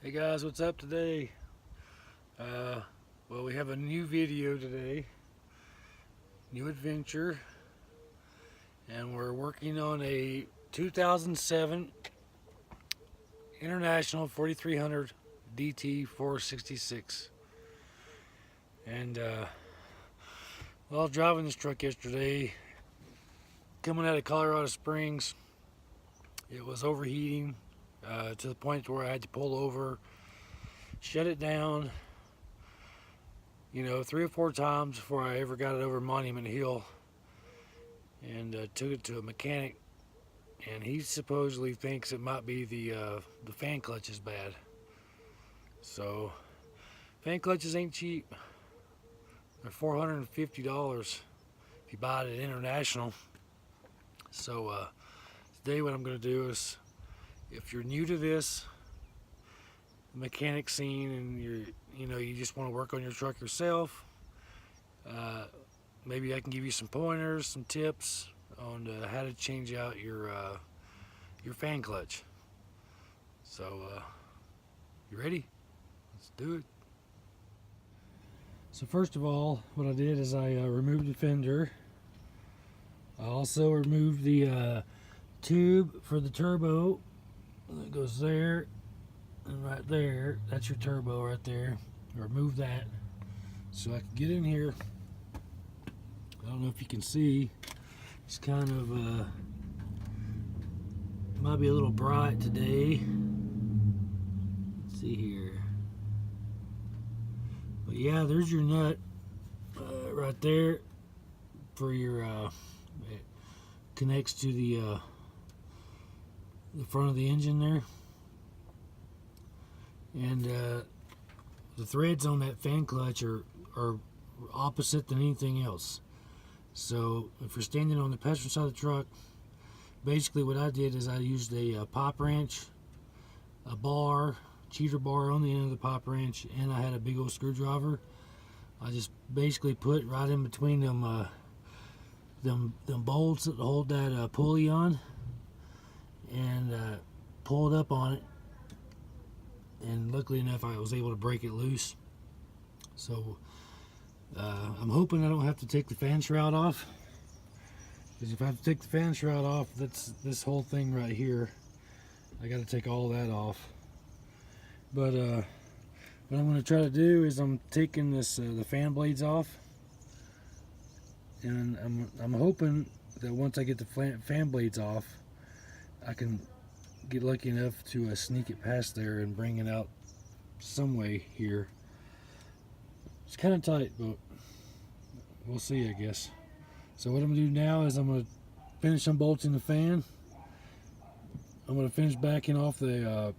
Hey guys, what's up today? Well, we have a new video today, new adventure, and we're working on a 2007 International 4300 DT466. And while driving this truck yesterday, coming out of Colorado Springs, it was overheating to the point where I had to pull over, shut it down, 3 or 4 times before I ever got it over Monument Hill, and took it to a mechanic, and he supposedly thinks it might be the fan clutch is bad. So fan clutches ain't cheap. They're $450 if you buy it at International. So today what I'm going to do is, if you're new to this mechanic scene and you just want to work on your truck yourself, maybe I can give you some pointers, some tips on how to change out your fan clutch. So you ready? Let's do it. So first of all, what I did is I removed the fender. I also removed the tube for the turbo. That goes there and right there. That's your turbo right there. Remove that so I can get in here. I don't know if you can see. It's kind of might be a little bright today. Let's see here. But yeah, there's your nut right there for your it connects to the front of the engine there, and the threads on that fan clutch are opposite than anything else. So if you're standing on the passenger side of the truck, basically what I did is I used a pop wrench, a bar, cheater bar on the end of the pop wrench, and I had a big old screwdriver. I just basically put right in between them bolts that hold that pulley on, and pulled up on it, and luckily enough I was able to break it loose. So I'm hoping I don't have to take the fan shroud off, because if I have to take the fan shroud off, that's this whole thing right here. I got to take all that off. But what I'm going to try to do is I'm taking this the fan blades off, and I'm hoping that once I get the fan blades off, I can get lucky enough to sneak it past there and bring it out some way here. It's kind of tight, but we'll see, I guess. So what I'm going to do now is I'm going to finish unbolting the fan. I'm going to finish backing off the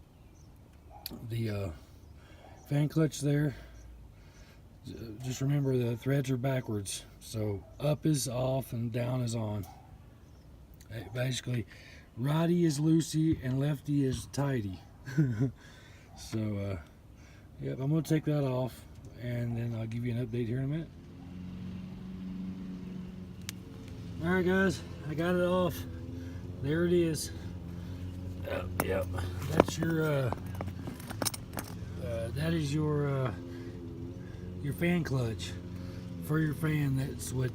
fan clutch there. Just remember the threads are backwards, so up is off and down is on. Basically, righty is loosey and lefty is tighty. So yep, I'm going to take that off, and then I'll give you an update here in a minute. Alright guys, I got it off. There it is. Yep, that's your that is your fan clutch for your fan. That's what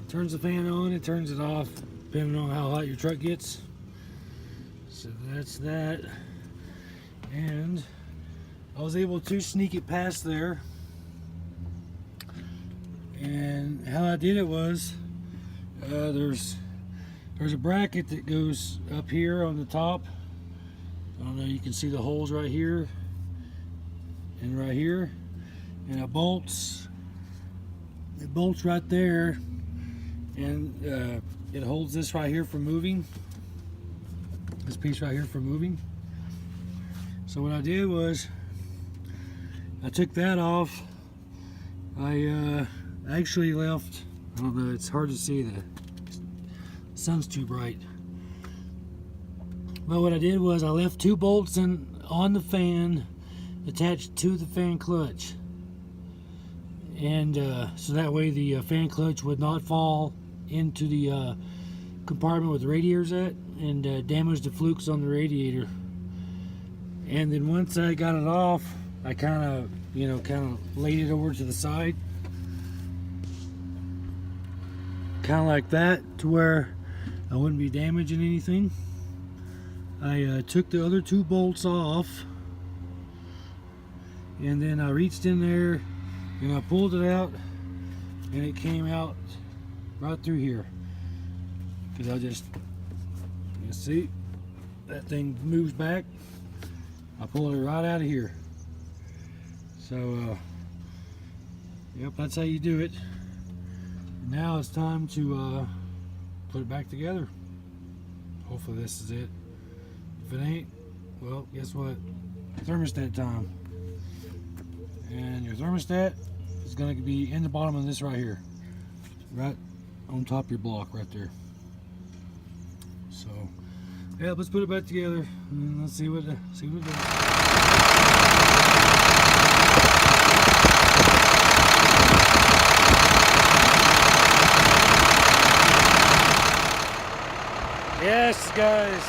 turns the fan on, it turns it off depending on how hot your truck gets. So that's that, and I was able to sneak it past there. And how I did it was there's a bracket that goes up here on the top. I don't know, you can see the holes right here and right here, and it bolts right there, and it holds this right here from moving, this piece right here from moving. So what I did was I took that off. I actually left, I don't know, it's hard to see, the sun's too bright. But what I did was I left 2 bolts on the fan attached to the fan clutch, and so that way the fan clutch would not fall into the compartment where the radiator's at and damage the flukes on the radiator. And then once I got it off, I kind of laid it over to the side, kind of like that, to where I wouldn't be damaging anything. I took the other 2 bolts off, and then I reached in there and I pulled it out, and it came out right through here. Because you see, that thing moves back. I pulled it right out of here. So, yep, that's how you do it. Now it's time to put it back together. Hopefully this is it. If it ain't, well, guess what? Thermostat time. And your thermostat is going to be in the bottom of this right here. Right on top of your block right there. So, yeah, let's put it back together and let's see what it does. Yes, guys,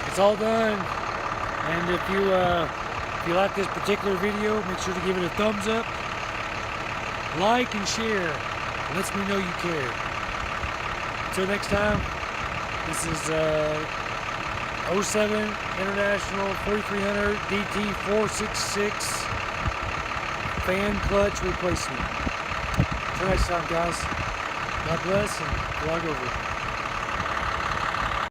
it's all done. And if you like this particular video, make sure to give it a thumbs up, like and share. It lets me know you care. Until next time, this is 07 International 4300 DT466 Fan clutch replacement. Until next time, guys, God bless and flag over.